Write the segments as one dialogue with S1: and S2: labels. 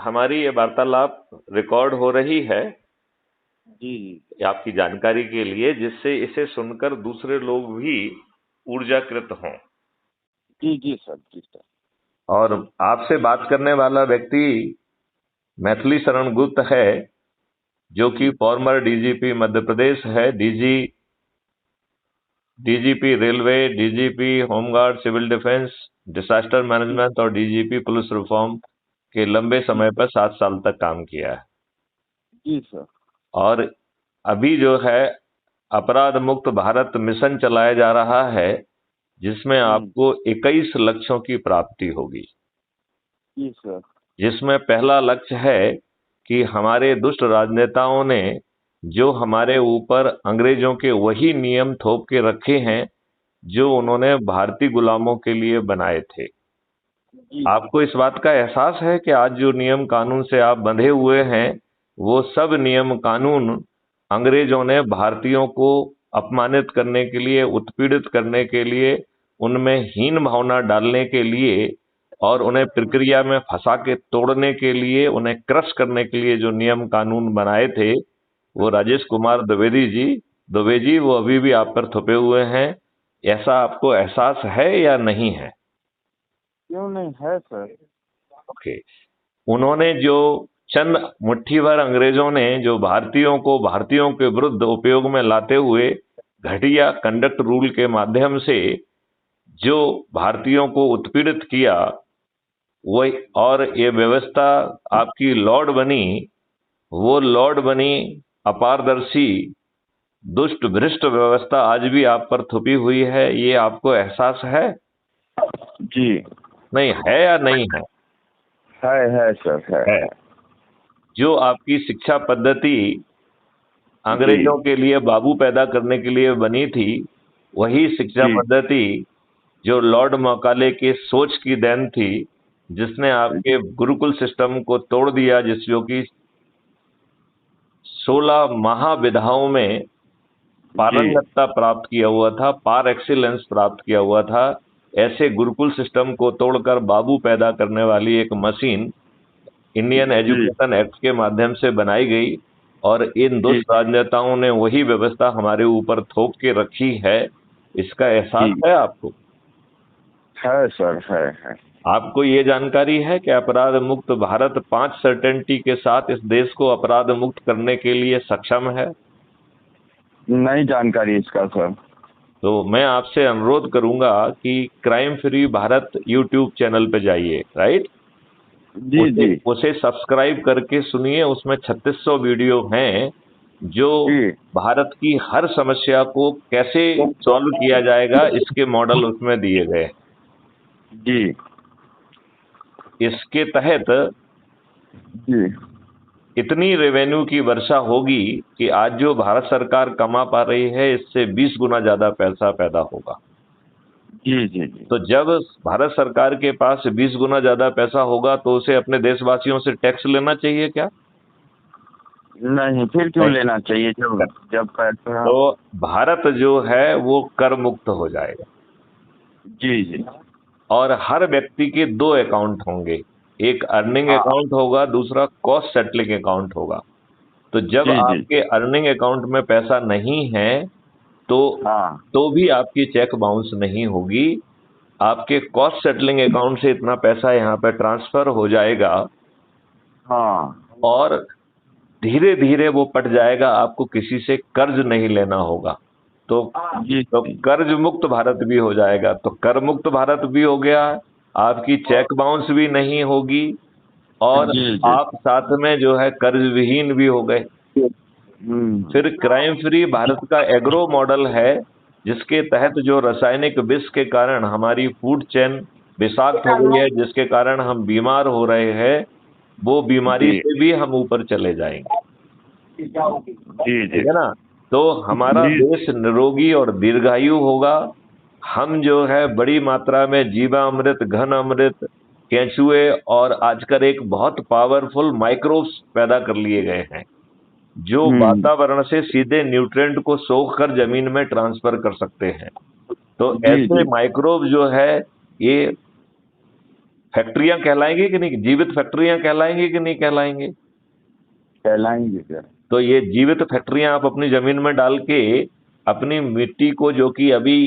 S1: हमारी ये वार्तालाप रिकॉर्ड हो रही है
S2: जी
S1: आपकी जानकारी के लिए, जिससे इसे सुनकर दूसरे लोग भी ऊर्जाकृत हों।
S2: जी जी सर, जी सर।
S1: और आपसे बात करने वाला व्यक्ति मैथिली शरण गुप्त है, जो कि
S2: जी
S1: फॉर्मर डीजीपी मध्य प्रदेश है, DGP railway, DGP home guard, civil defence, disaster
S2: जी
S1: मैनेजमेंट और डीजीपी पुलिस रिफॉर्म के लंबे
S2: जी
S1: समय पर 7 साल तक काम किया है।
S2: जी सर।
S1: और अभी जो है अपराध मुक्त भारत मिशन चलाया जा रहा है, जिसमें
S2: हम्म।
S1: आपको 21 लक्ष्यों की प्राप्ति होगी।
S2: जी सर।
S1: जिसमें पहला लक्ष्य है कि हमारे दुष्ट राजनेताओं ने जो हमारे ऊपर अंग्रेजों के वही नियम थोप के रखे हैं जो उन्होंने भारतीय गुलामों के लिए बनाए थे।
S2: जी
S1: आपको इस बात का एहसास है कि आज जो नियम कानून से आप बंधे हुए हैं, वो सब नियम कानून अंग्रेजों ने भारतीयों को अपमानित करने के लिए, उत्पीड़ित करने के लिए, उनमें हीन भावना डालने के लिए और उन्हें प्रक्रिया में फंसा के तोड़ने के लिए, उन्हें क्रश करने के लिए जो नियम कानून बनाए थे, वो राजेश कुमार द्विवेदी वो अभी भी आप पर थुपे हुए हैं। ऐसा आपको एहसास है या नहीं है?
S2: क्यों नहीं है सर।
S1: ओके। उन्होंने जो चंद मुट्ठी भर अंग्रेजों ने जो भारतीयों के विरुद्ध उपयोग में लाते हुए घटिया कंडक्ट रूल के माध्यम से जो भारतीयों को उत्पीड़ित किया, वही और ये व्यवस्था आपकी लॉर्ड बनी, वो लॉर्ड बनी अपारदर्शी, दुष्ट भ्रष्ट व्यवस्था आज भी आप पर थुपी हुई है। ये आपको एहसास है?
S2: जी
S1: नहीं है या नहीं है?
S2: है सर,
S1: है।
S2: है।
S1: जो आपकी शिक्षा पद्धति
S2: जी
S1: अंग्रेजों के लिए बाबू पैदा करने के लिए बनी थी, वही शिक्षा
S2: जी
S1: पद्धति जो लॉर्ड मैकाले की सोच की देन थी, जिसने आपके गुरुकुल सिस्टम को तोड़ दिया, जिस जो कि 16 महाविधाओं में
S2: जी
S1: पारंगतता प्राप्त किया हुआ था, पार एक्सीलेंस प्राप्त किया हुआ था। ऐसे गुरुकुल सिस्टम को तोड़कर बाबू पैदा करने वाली एक मशीन इंडियन
S2: जी
S1: एजुकेशन एक्ट के माध्यम से बनाई गई, और इन
S2: जी
S1: दुष्ट राजनेताओं ने वही व्यवस्था हमारे ऊपर थोप के रखी है। इसका एहसास
S2: जी
S1: है आपको?
S2: है सर, है।
S1: आपको ये जानकारी है कि अपराध मुक्त भारत 5 सर्टेनिटी के साथ इस देश को अपराध मुक्त करने के लिए सक्षम है?
S2: नहीं जानकारी इसका सर।
S1: तो मैं आपसे अनुरोध करूंगा कि crime free Bharat YouTube channel पे जाइए, राइट?
S2: जी
S1: उसे
S2: जी
S1: उसे सब्सक्राइब करके सुनिए। उसमें 3600 वीडियो हैं जो
S2: जी
S1: भारत की हर समस्या को कैसे सॉल्व किया जाएगा, इसके मॉडल उसमें दिए गए हैं।
S2: जी
S1: इसके तहत
S2: जी
S1: इतनी रेवेन्यू की वर्षा होगी कि आज जो भारत सरकार कमा पा रही है, इससे 20 गुना ज्यादा पैसा पैदा होगा।
S2: जी जी जी।
S1: तो जब भारत सरकार के पास 20 गुना ज्यादा पैसा होगा, तो उसे अपने देशवासियों से टैक्स लेना चाहिए क्या?
S2: नहीं, फिर क्यों
S1: नहीं।
S2: लेना चाहिए जब जब पैसा।
S1: तो भारत जो है वो कर मुक्त हो जाएगा।
S2: जी जी।
S1: और हर व्यक्ति के 2 अकाउंट होंगे, एक अर्निंग
S2: हाँ।
S1: अकाउंट होगा, दूसरा कॉस्ट सेटलिंग अकाउंट होगा। तो जब
S2: जी जी।
S1: आपके अर्निंग अकाउंट में पैसा नहीं है, तो
S2: हाँ
S1: तो भी आपकी चेक बाउंस नहीं होगी। आपके कॉस्ट सेटलिंग अकाउंट से इतना पैसा यहाँ पे ट्रांसफर हो जाएगा
S2: हाँ।
S1: और धीरे धीरे वो पट जाएगा। आपको किसी से कर्ज नहीं लेना होगा। तो
S2: जी
S1: तो
S2: जी
S1: कर्ज मुक्त भारत भी हो जाएगा। तो कर मुक्त भारत भी हो गया, आपकी चेक बाउंस भी नहीं होगी, और
S2: जी जी।
S1: आप साथ में जो है कर्ज विहीन भी हो गए।
S2: हम्म।
S1: फिर क्राइम फ्री भारत का एग्रो मॉडल है, जिसके तहत जो रासायनिक विष के कारण हमारी फूड चेन विषाक्त हो गई है, जिसके कारण हम बीमार हो रहे हैं, वो बीमारी
S2: जी
S1: से भी हम ऊपर चले जाएंगे।
S2: जी जी
S1: ठीक है ना? तो हमारा
S2: जी
S1: देश निरोगी और दीर्घायु होगा। हम जो है बड़ी मात्रा में जीवामृत, घन अमृत, केंचुए और आजकल एक बहुत पावरफुल माइक्रोब्स पैदा कर लिए गए हैं, जो
S2: हम्म।
S1: वातावरण से सीधे न्यूट्रिएंट को सोख कर जमीन में ट्रांसफर कर सकते हैं। तो
S2: जी
S1: ऐसे
S2: जी
S1: माइक्रोब जो है, ये फैक्ट्रियां कहलाएंगी कि नहीं, जीवित फैक्ट्रियां कहलाएंगी कि नहीं कहलाएंगे?
S2: कहलाएंगे सर।
S1: तो ये जीवित फैक्ट्रियां आप अपनी जमीन में डाल के अपनी मिट्टी को, जो कि अभी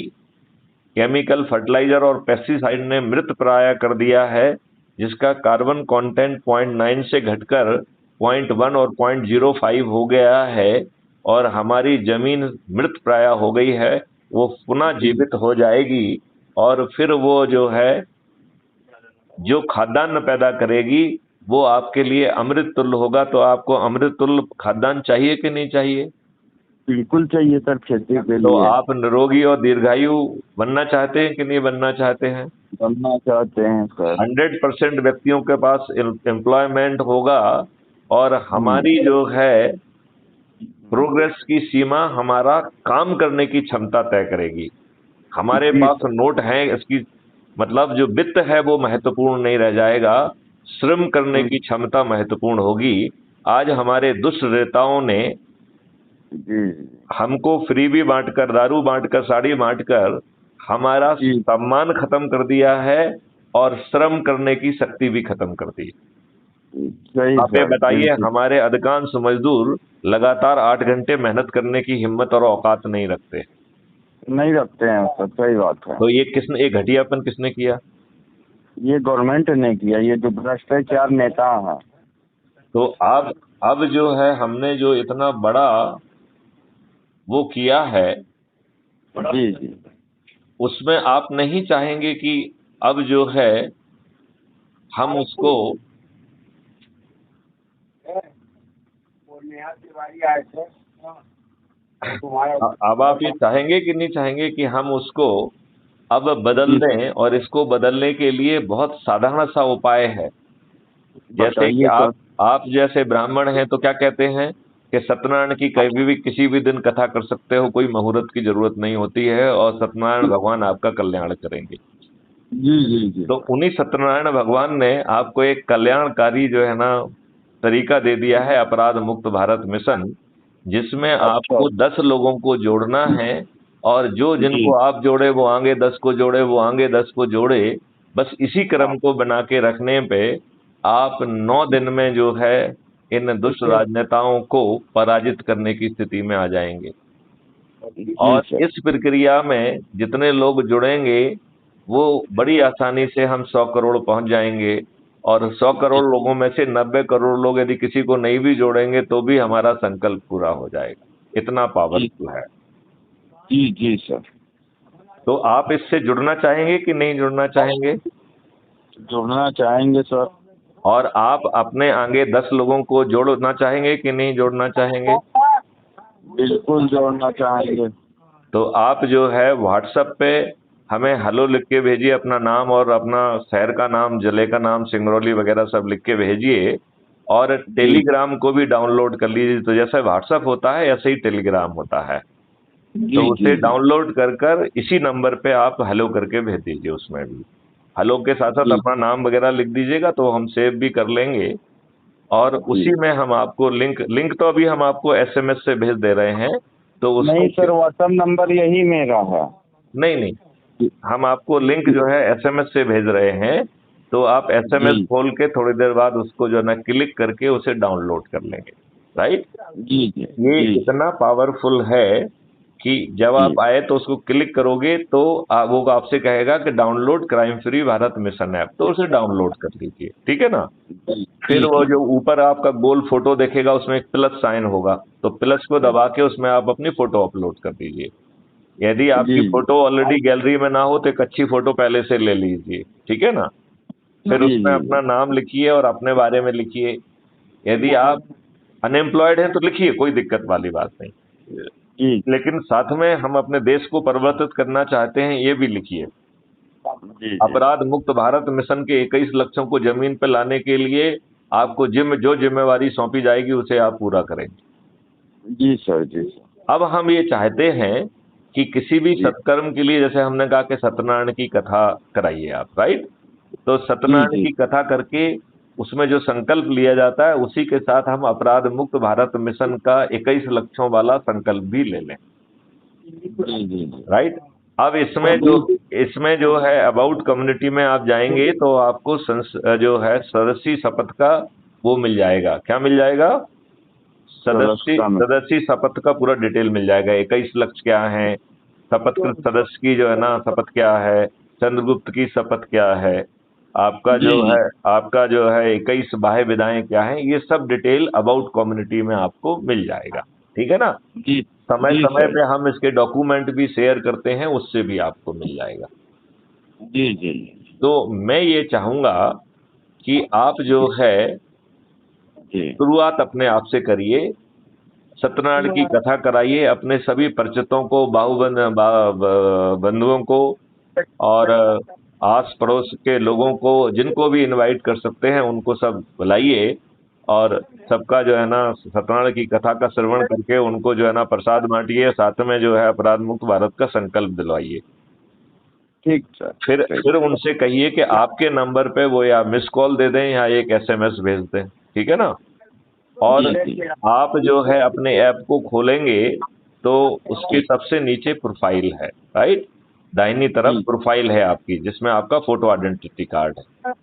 S1: केमिकल फर्टिलाइजर और पेस्टिसाइड ने मृत प्राय कर दिया है, जिसका कार्बन कंटेंट 0.9 से घटकर 0.1 और 0.05 हो गया है, और हमारी जमीन मृत प्राय हो गई है, वो पुनः जीवित हो जाएगी और फिर वो जो है जो खाद्यान्न पैदा करेगी वो आपके लिए अमृत तुल्य होगा। तो आपको अमृत तुल्य खाद्यान्न चाहिए कि नहीं चाहिए?
S2: बिल्कुल चाहिए सर, खेती के
S1: तो
S2: लिए।
S1: आप निरोगी और दीर्घायु बनना चाहते हैं कि नहीं बनना चाहते हैं?
S2: बनना चाहते हैं सर।
S1: 100% व्यक्तियों के पास एम्प्लॉयमेंट होगा, और हमारी जो है प्रोग्रेस की सीमा हमारा काम करने की क्षमता तय करेगी। हमारे पास नोट है, इसकी मतलब जो वित्त है वो महत्वपूर्ण नहीं रह जाएगा, श्रम करने की क्षमता महत्वपूर्ण होगी। आज हमारे दुष्ट नेताओं ने हमको फ्री भी बांटकर, दारू बांटकर, साड़ी बांटकर हमारा सम्मान खत्म कर दिया है और श्रम करने की शक्ति भी खत्म कर दी। आप ये बताइए, हमारे अधिकांश मजदूर लगातार 8 घंटे मेहनत करने की हिम्मत और औकात नहीं रखते
S2: हैं सर, सही बात है।
S1: तो ये किसने, ये घटियापन किसने किया?
S2: ये गवर्नमेंट ने किया, ये जो भ्रष्टाचार नेता है।
S1: तो अब जो है हमने जो इतना बड़ा वो किया है,
S2: जी जी,
S1: उसमें आप नहीं चाहेंगे कि अब जो है हम उसको अब आप ये चाहेंगे कि नहीं चाहेंगे कि हम उसको अब बदल दें? और इसको बदलने के लिए बहुत साधारण सा उपाय है। जैसे कि आप जैसे ब्राह्मण हैं तो क्या कहते हैं कि सत्यनारायण की कभी भी किसी भी दिन कथा कर सकते हो, कोई मुहूर्त की जरूरत नहीं होती है, और सत्यनारायण भगवान आपका कल्याण करेंगे।
S2: जी जी जी।
S1: तो उन्हीं सत्यनारायण भगवान ने आपको एक कल्याणकारी जो है ना तरीका दे दिया है, अपराध मुक्त भारत मिशन, जिसमें आपको 10 लोगों को जोड़ना है, और जो जिनको आप जोड़े वो आगे 10 को जोड़े, वो आगे 10 को जोड़े। बस इसी क्रम को बना के रखने पे आप 9 दिन में जो है इन दुष्ट राजनेताओं को पराजित करने की स्थिति में आ जाएंगे। और इस प्रक्रिया में जितने लोग जुड़ेंगे वो बड़ी आसानी से हम 100 करोड़ पहुंच जाएंगे, और 100 करोड़ लोगों में से 90 करोड़ लोग यदि किसी को नहीं भी जोड़ेंगे तो भी हमारा संकल्प पूरा हो जाएगा। इतना पावरफुल है।
S2: जी जी सर।
S1: तो आप इससे जुड़ना चाहेंगे कि नहीं जुड़ना चाहेंगे?
S2: जुड़ना चाहेंगे सर।
S1: और आप अपने आगे 10 लोगों को जोड़ना चाहेंगे कि नहीं जोड़ना चाहेंगे?
S2: बिल्कुल जोड़ना चाहेंगे।
S1: तो आप जो है व्हाट्सएप पे हमें हेलो लिख के भेजिए, अपना नाम और अपना शहर का नाम, जिले का नाम, सिंगरौली वगैरह सब लिख के भेजिए, और टेलीग्राम को भी डाउनलोड कर लीजिए। तो जैसे व्हाट्सएप होता है ऐसे ही टेलीग्राम होता है, तो उसे डाउनलोड कर इसी नंबर पे आप हेलो करके भेज दीजिए। उसमें भी हेलो के साथ साथ अपना नाम वगैरह लिख दीजिएगा, तो हम सेव भी कर लेंगे, और उसी में हम आपको लिंक तो अभी हम आपको SMS से भेज दे रहे हैं। तो उसको
S2: नहीं सर, व्हाट्सएप नंबर यही मेरा है।
S1: नहीं, हम आपको लिंक जो है SMS से भेज रहे हैं, तो आप SMS खोल के थोड़ी देर बाद उसको जो है ना क्लिक करके उसे डाउनलोड कर लेंगे। राइट
S2: जी जी।
S1: ये इतना पावरफुल है कि जब आप आए तो उसको क्लिक करोगे तो वो आपसे कहेगा कि download crime free Bharat mission app, तो उसे डाउनलोड कर लीजिए। ठीक है ना? फिर वो जो ऊपर आपका गोल फोटो देखेगा उसमें एक प्लस साइन होगा, तो प्लस को दबा के उसमें आप अपनी फोटो अपलोड कर दीजिए। यदि आपकी फोटो ऑलरेडी गैलरी में ना हो तो एक अच्छी फोटो पहले से ले लीजिए। ठीक है ना? फिर उसमें अपना नाम लिखिए और अपने बारे में लिखिए। यदि आप अनएम्प्लॉयड हैं तो लिखिए, कोई दिक्कत वाली बात नहीं, लेकिन साथ में हम अपने देश को परिवर्तित करना चाहते हैं ये भी लिखिए। अपराध मुक्त भारत मिशन के 21 लक्ष्यों को जमीन पर लाने के लिए आपको जो जिम्मेवारी सौंपी जाएगी उसे आप पूरा करेंगे।
S2: जी सर, जी सर।
S1: अब हम ये चाहते हैं कि किसी भी सत्कर्म के लिए, जैसे हमने कहा कि सत्यनारायण की कथा कराइए आप, राइट? तो सत्यनारायण की कथा करके उसमें जो संकल्प लिया जाता है उसी के साथ हम अपराध मुक्त भारत मिशन का 21 लक्ष्यों वाला संकल्प भी ले लें। राइट? अब इसमें जो है अबाउट कम्युनिटी में आप जाएंगे तो आपको जो है सदस्य शपथ का वो मिल जाएगा। क्या मिल जाएगा? सदस्य शपथ का पूरा डिटेल मिल जाएगा। 21 लक्ष्य क्या है, शपथकृत सदस्य की जो है ना शपथ क्या है, चंद्रगुप्त की शपथ क्या है, आपका जो है 21 बाह्य विधाएं क्या है, ये सब डिटेल अबाउट कम्युनिटी में आपको मिल जाएगा। ठीक है ना? समय समय पे हम इसके डॉक्यूमेंट भी शेयर करते हैं, उससे भी आपको मिल जाएगा।
S2: जी जी।
S1: तो मैं ये चाहूंगा कि आप जो है शुरुआत अपने आप से करिए, सत्यनारायण की कथा कराइए अपने सभी परिचितों को, बंधुओं को और आस पड़ोस के लोगों को, जिनको भी इनवाइट कर सकते हैं उनको सब बुलाइए और सबका जो है ना सत्यनारायण की कथा का श्रवण करके उनको जो है ना प्रसाद बांटिए, साथ में जो है अपराध मुक्त भारत का संकल्प दिलवाइए।
S2: ठीक सर।
S1: फिर उनसे कहिए कि आपके नंबर पे वो या मिस कॉल दे दें या एक SMS भेज दें। ठीक है ना? और आप जो है अपने ऐप को खोलेंगे तो उसके सबसे नीचे प्रोफाइल है, राइट? दाहिनी तरफ प्रोफाइल है आपकी, जिसमें आपका फोटो आइडेंटिटी कार्ड है।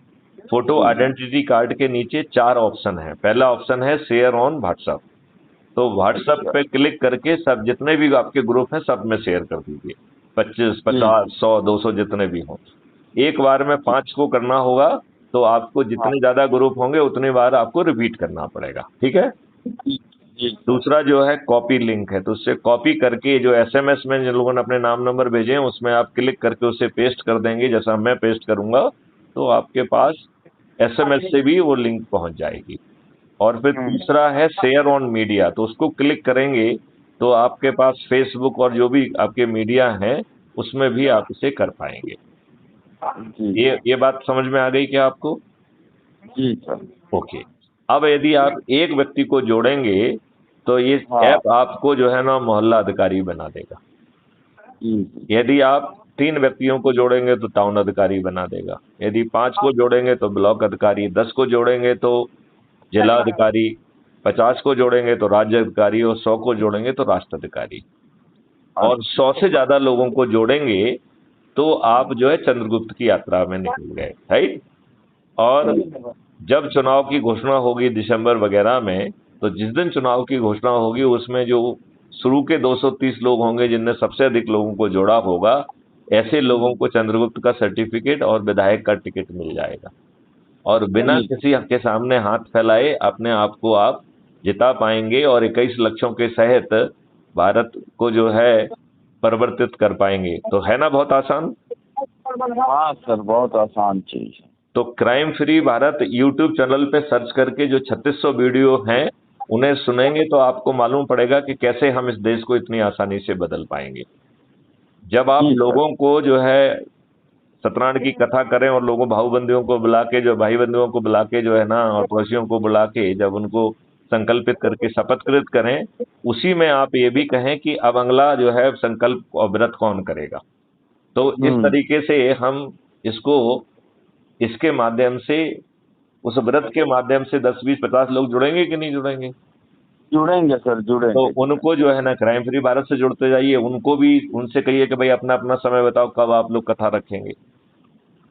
S1: फोटो आइडेंटिटी कार्ड के नीचे 4 ऑप्शन है। पहला ऑप्शन है शेयर ऑन व्हाट्सएप। तो व्हाट्सएप पे क्लिक करके सब जितने भी आपके ग्रुप हैं सब में शेयर कर दीजिए, 25, 50, 100, 200 जितने भी हों। एक बार में 5 को करना होगा, तो आपको जितने ज्यादा ग्रुप होंगे उतनी बार आपको रिपीट करना पड़ेगा। ठीक है? दूसरा जो है कॉपी लिंक है, तो उससे कॉपी करके जो SMS में जिन लोगों ने अपने नाम नंबर भेजे हैं उसमें आप क्लिक करके उसे पेस्ट कर देंगे। जैसा मैं पेस्ट करूंगा तो आपके पास SMS से भी वो लिंक पहुंच जाएगी। और फिर तीसरा है शेयर ऑन मीडिया, तो उसको क्लिक करेंगे तो आपके पास फेसबुक और जो भी आपके मीडिया हैं उसमें भी आप इसे कर पाएंगे। ये बात समझ में आ गई क्या आपको?
S2: जी सर।
S1: ओके। अब यदि आप एक व्यक्ति को जोड़ेंगे तो ये ऐप आपको जो है ना मोहल्ला अधिकारी बना देगा। यदि आप 3 व्यक्तियों को जोड़ेंगे तो टाउन अधिकारी बना देगा। यदि 5 को जोड़ेंगे तो ब्लॉक अधिकारी, 10 को जोड़ेंगे तो जिला अधिकारी, 50 को जोड़ेंगे तो राज्य अधिकारी और 100 को जोड़ेंगे तो राष्ट्र अधिकारी। और 100 से ज्यादा लोगों को जोड़ेंगे तो आप जो है चंद्रगुप्त की यात्रा में निकल गए, राइट? और जब चुनाव की घोषणा होगी दिसंबर वगैरह में, तो जिस दिन चुनाव की घोषणा होगी उसमें जो शुरू के 230 लोग होंगे जिनने सबसे अधिक लोगों को जोड़ा होगा, ऐसे लोगों को चंद्रगुप्त का सर्टिफिकेट और विधायक का टिकट मिल जाएगा। और बिना किसी के सामने हाथ फैलाए अपने आप को आप जिता पाएंगे और 21 लक्ष्यों के सहित भारत को जो है परिवर्तित कर पाएंगे। तो है ना बहुत आसान?
S2: हाँ सर, बहुत आसान चीज है।
S1: तो crime free Bharat YouTube channel पे सर्च करके जो 3600 वीडियो हैं उन्हें सुनेंगे तो आपको मालूम पड़ेगा कि कैसे हम इस देश को इतनी आसानी से बदल पाएंगे। जब आप लोगों को जो है सत्यनारायण की कथा करें और लोगों भाई बंधुओं को बुला के जो है ना और पड़ोसियों को बुला के जब उनको संकल्पित करके शपथकृत करें, उसी में आप ये भी कहें कि अब अगला जो है संकल्प और व्रत कौन करेगा। तो इस तरीके से हम इसके माध्यम से, उस व्रत के माध्यम से 10, 20, 50 लोग जुड़ेंगे कि नहीं जुड़ेंगे?
S2: जुड़ेंगे सर, जुड़ेंगे।
S1: तो उनको जो है ना क्राइम फ्री भारत से जुड़ते जाइए, उनको भी उनसे कहिए कि भाई अपना अपना समय बताओ कब आप लोग कथा रखेंगे।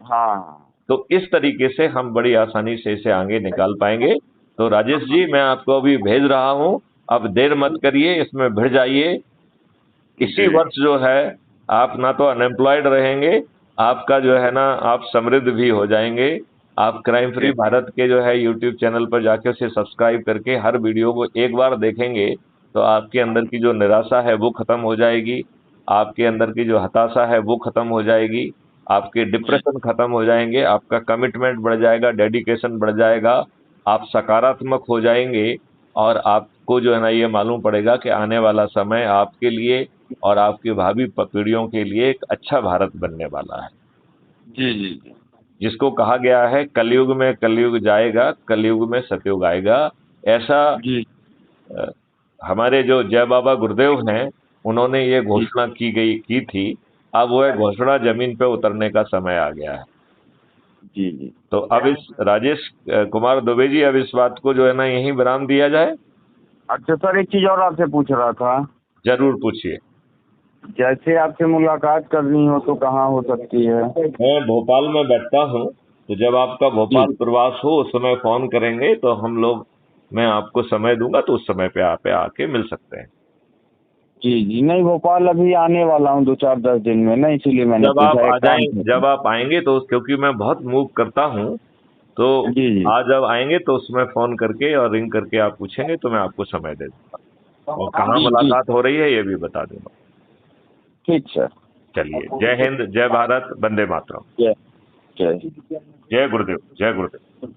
S2: हाँ,
S1: तो इस तरीके से हम बड़ी आसानी से इसे आगे निकाल पाएंगे। तो राजेश जी, मैं आपको अभी भेज रहा हूं, अब देर मत करिए, इसमें भिड़ जाइए। इसी वर्ष जो है आप ना तो अनएम्प्लॉयड रहेंगे, आपका जो है ना आप समृद्ध भी हो जाएंगे। आप क्राइम फ्री भारत के जो है यूट्यूब चैनल पर जाके उसे सब्सक्राइब करके हर वीडियो को एक बार देखेंगे तो आपके अंदर की जो निराशा है वो खत्म हो जाएगी, आपके अंदर की जो हताशा है वो खत्म हो जाएगी, आपके डिप्रेशन खत्म हो जाएंगे, आपका कमिटमेंट बढ़ जाएगा, डेडिकेशन बढ़ जाएगा, आप सकारात्मक हो जाएंगे और आपको जो है ना ये मालूम पड़ेगा कि आने वाला समय आपके लिए और आपकी भावी पीढ़ियों के लिए एक अच्छा भारत बनने वाला है।
S2: जी जी जी।
S1: जिसको कहा गया है कलयुग में कलयुग जाएगा, कलयुग में सतयुग आएगा। ऐसा हमारे जो जय बाबा गुरुदेव हैं उन्होंने ये घोषणा की थी। अब वो घोषणा जमीन पे उतरने का समय आ गया है।
S2: जी जी।
S1: तो अब इस राजेश कुमार दुबे जी, अब इस बात को जो है ना यहीं विराम दिया जाए।
S2: अच्छा सर, एक चीज और आपसे पूछ रहा था।
S1: जरूर पूछिए।
S2: जैसे आपसे मुलाकात करनी हो तो कहाँ हो सकती है?
S1: मैं भोपाल में बैठता हूँ, तो जब आपका भोपाल
S2: जी
S1: प्रवास हो उस समय फोन करेंगे तो हम लोग, मैं आपको समय दूंगा तो उस समय पे आप आके मिल सकते हैं।
S2: जी जी, नहीं भोपाल अभी आने वाला हूँ 2-4-10 दिन में ना, इसीलिए मैंने
S1: जब आप
S2: पूछा,
S1: आ
S2: एक
S1: जाएं,
S2: काम था।
S1: जब आप आएंगे तो क्योंकि मैं बहुत मूव करता हूँ, तो
S2: जी जी।
S1: आज जब आएंगे तो उसमें फोन करके और रिंग करके आप पूछेंगे तो मैं आपको समय दे दूंगा और कहाँ
S2: जी जी,
S1: मुलाकात हो रही है ये भी बता दूंगा।
S2: ठीक सर।
S1: चलिए, जय हिंद, जय भारत, वंदे मातरम।
S2: जय जय।
S1: जय गुरुदेव, जय गुरुदेव।